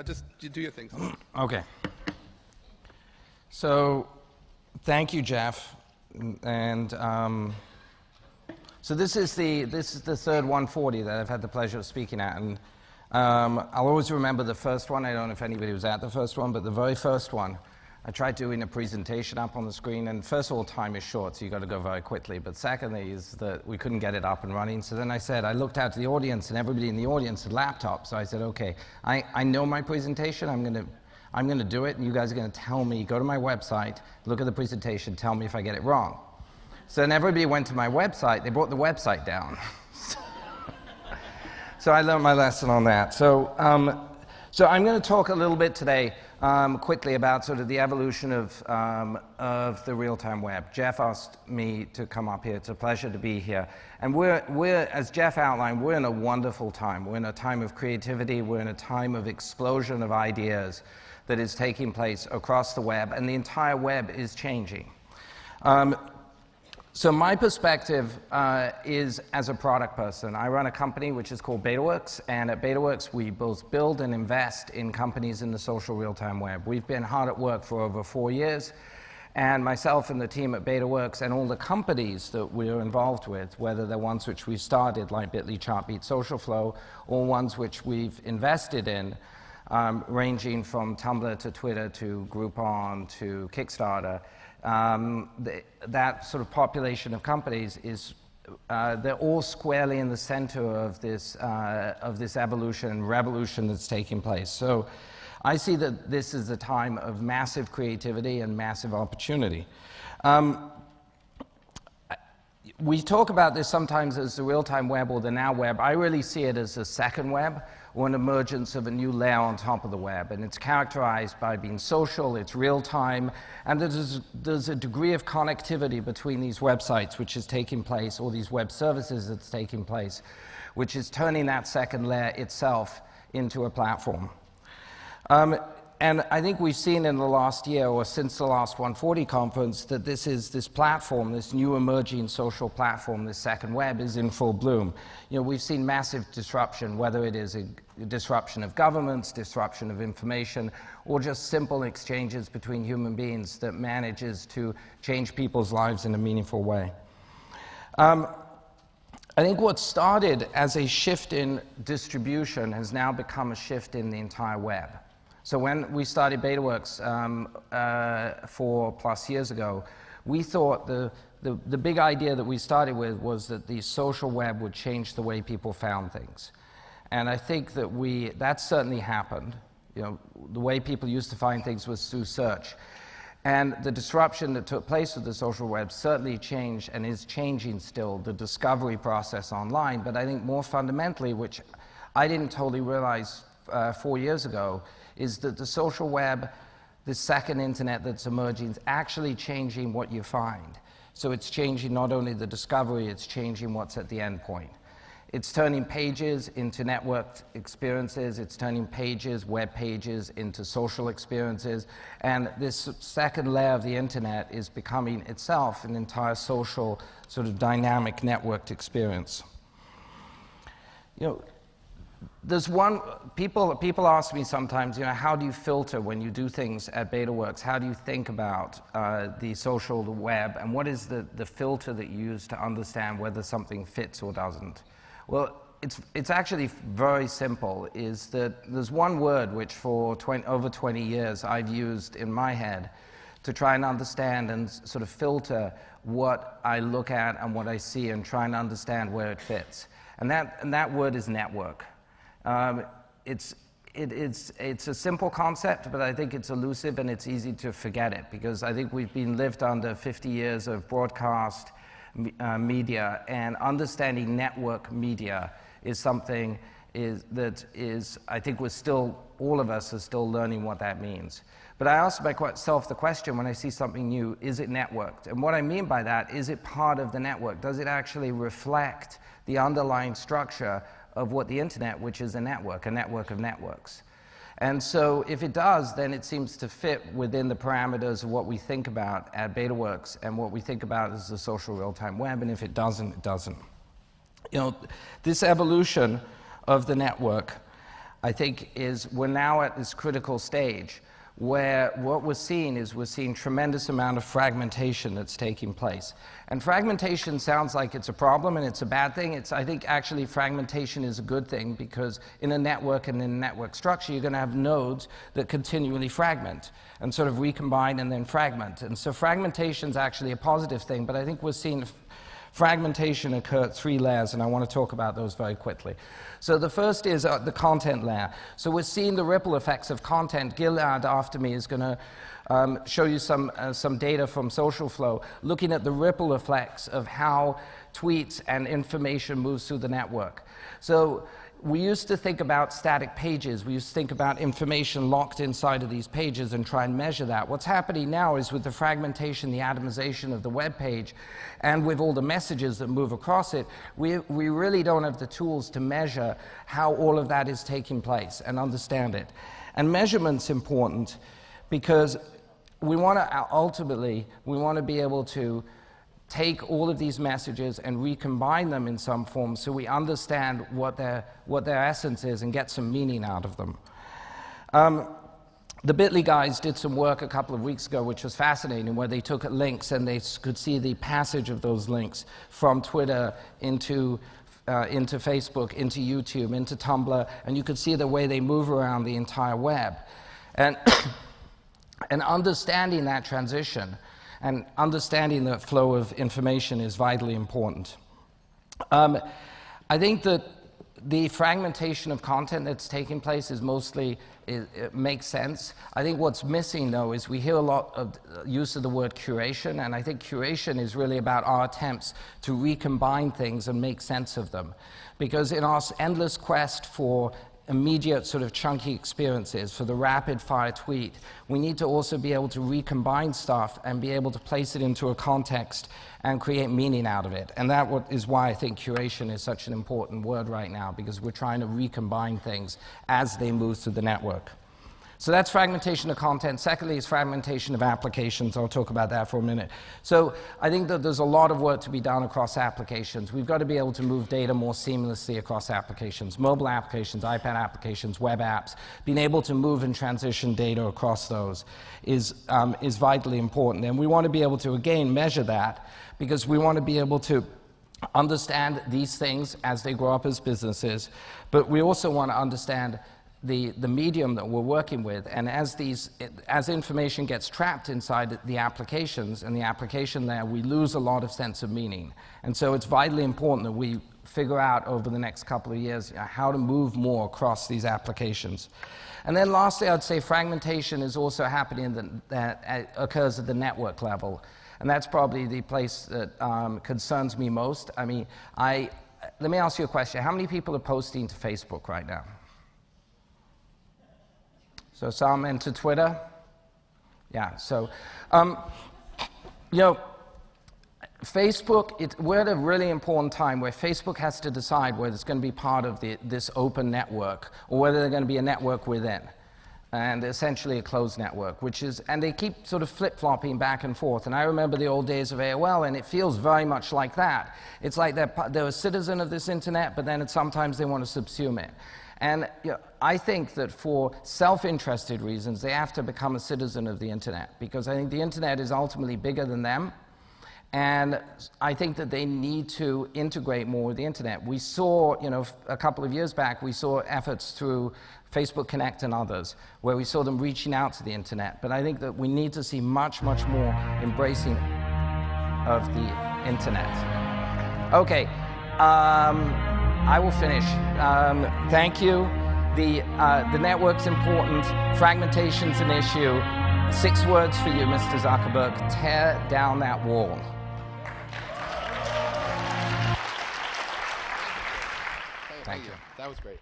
Just do your thing. Okay. So, thank you, Jeff. And so this is the third 140 that I've had the pleasure of speaking at, and I'll always remember the first one. I don't know if anybody was at the first one, but the very first one, I tried doing a presentation up on the screen, and first of all, time is short, so you've got to go very quickly. But secondly is that we couldn't get it up and running. So then I looked out to the audience, and everybody in the audience had laptops. So I said, okay, I know my presentation. I'm going to do it, and you guys are going to tell me, go to my website, look at the presentation, tell me if I get it wrong. So then everybody went to my website. They brought the website down. So I learned my lesson on that. So I'm going to talk a little bit today quickly about sort of the evolution of the real-time web. Jeff asked me to come up here. It's a pleasure to be here. And we're, as Jeff outlined, we're in a wonderful time. We're in a time of creativity. We're in a time of explosion of ideas that is taking place across the web, and the entire web is changing. So my perspective is as a product person. I run a company which is called Betaworks, and at Betaworks we both build and invest in companies in the social real-time web. We've been hard at work for over 4 years, and myself and the team at Betaworks and all the companies that we're involved with, whether they're ones which we started like Bitly, Chartbeat, Socialflow, or ones which we've invested in, ranging from Tumblr to Twitter to Groupon to Kickstarter, that sort of population of companies is, they're all squarely in the center of this evolution and revolution that's taking place. So I see that this is a time of massive creativity and massive opportunity. We talk about this sometimes as the real-time web or the now web. I really see it as a second web, or an emergence of a new layer on top of the web. And it's characterized by being social, it's real-time, and there's a degree of connectivity between these websites which is taking place, or these web services that's taking place, which is turning that second layer itself into a platform. And I think we've seen in the last year, or since the last 140 conference, that this platform, this new emerging social platform, this second web, is in full bloom. You know, we've seen massive disruption, whether it is a disruption of governments, disruption of information, or just simple exchanges between human beings that manages to change people's lives in a meaningful way. I think what started as a shift in distribution has now become a shift in the entire web. So when we started Betaworks 4+ years ago, we thought the big idea that we started with was that the social web would change the way people found things. And I think that that certainly happened. You know, the way people used to find things was through search. And the disruption that took place with the social web certainly changed and is changing still the discovery process online. But I think more fundamentally, which I didn't totally realize 4 years ago, is that the social web, the second internet that's emerging, is actually changing what you find. So it's changing not only the discovery, it's changing what's at the end point. It's turning pages into networked experiences, it's turning pages, web pages, into social experiences, and this second layer of the internet is becoming itself an entire social, sort of dynamic networked experience. You know, there's one, people ask me sometimes, you know, how do you filter when you do things at Betaworks? How do you think about the social web, and what is the filter that you use to understand whether something fits or doesn't? Well, it's actually very simple, is that there's one word which for over 20 years I've used in my head to try and understand and sort of filter what I look at and what I see and try and understand where it fits. And that word is network. It's a simple concept, but I think it's elusive and it's easy to forget it, because I think we've been lived under 50 years of broadcast media, and understanding network media is something that I think all of us are still learning what that means. But I ask myself the question when I see something new, is it networked? And what I mean by that, is it part of the network? Does it actually reflect the underlying structure of what the internet, which is a network of networks? And so if it does, then it seems to fit within the parameters of what we think about at betaworks and what we think about as the social real-time web, and if it doesn't, it doesn't. You know, this evolution of the network, I think, we're now at this critical stage where what we're seeing tremendous amount of fragmentation that's taking place. And fragmentation sounds like it's a problem and it's a bad thing. I think actually fragmentation is a good thing, because in a network and in a network structure, you're going to have nodes that continually fragment and sort of recombine and then fragment. And so fragmentation is actually a positive thing, but I think we're seeing fragmentation occur at 3 layers, and I want to talk about those very quickly. So the first is the content layer. So we're seeing the ripple effects of content. Gilad, after me, is going to show you some data from Social Flow, looking at the ripple effects of how tweets and information moves through the network. So we used to think about static pages. We used to think about information locked inside of these pages and try and measure that. What's happening now is with the fragmentation, the atomization of the web page, and with all the messages that move across it, we really don't have the tools to measure how all of that is taking place and understand it. And measurement's important because we want to, ultimately, we want to be able to take all of these messages and recombine them in some form so we understand what their essence is and get some meaning out of them. The Bitly guys did some work a couple of weeks ago which was fascinating, where they took links and they could see the passage of those links from Twitter into Facebook, into YouTube, into Tumblr, and you could see the way they move around the entire web. And, and understanding that transition and understanding the flow of information is vitally important. I think that the fragmentation of content that's taking place is mostly, it makes sense. I think what's missing, though, is we hear a lot of use of the word curation, and I think curation is really about our attempts to recombine things and make sense of them. Because in our endless quest for immediate sort of chunky experiences, for the rapid fire tweet, we need to also be able to recombine stuff and be able to place it into a context and create meaning out of it. And that is why I think curation is such an important word right now, because we're trying to recombine things as they move through the network. So that's fragmentation of content. Secondly is fragmentation of applications. I'll talk about that for a minute. So I think that there's a lot of work to be done across applications. We've got to be able to move data more seamlessly across applications, mobile applications, iPad applications, web apps. Being able to move and transition data across those is vitally important. And we want to be able to, again, measure that, because we want to be able to understand these things as they grow up as businesses, but we also want to understand the medium that we're working with, and as information gets trapped inside the applications and the application there, we lose a lot of sense of meaning. And so it's vitally important that we figure out over the next couple of years how to move more across these applications. And then lastly, I'd say fragmentation is also happening that occurs at the network level, and that's probably the place that concerns me most. I mean, let me ask you a question. How many people are posting to Facebook right now? So some into Twitter? Yeah, so, you know, Facebook, we're at a really important time where Facebook has to decide whether it's going to be part of this open network or whether they're going to be a network within, and essentially a closed network, and they keep sort of flip-flopping back and forth. And I remember the old days of AOL, and it feels very much like that. It's like they're a citizen of this internet, but then sometimes they want to subsume it. And you know, I think that for self-interested reasons, they have to become a citizen of the internet, because I think the internet is ultimately bigger than them. And I think that they need to integrate more with the internet. We saw, you know, a couple of years back, we saw efforts through Facebook Connect and others, where we saw them reaching out to the internet. But I think that we need to see much, much more embracing of the internet. Okay. I will finish. Thank you. The network's important. Fragmentation's an issue. 6 words for you, Mr. Zuckerberg. Tear down that wall. Thank you. That was great.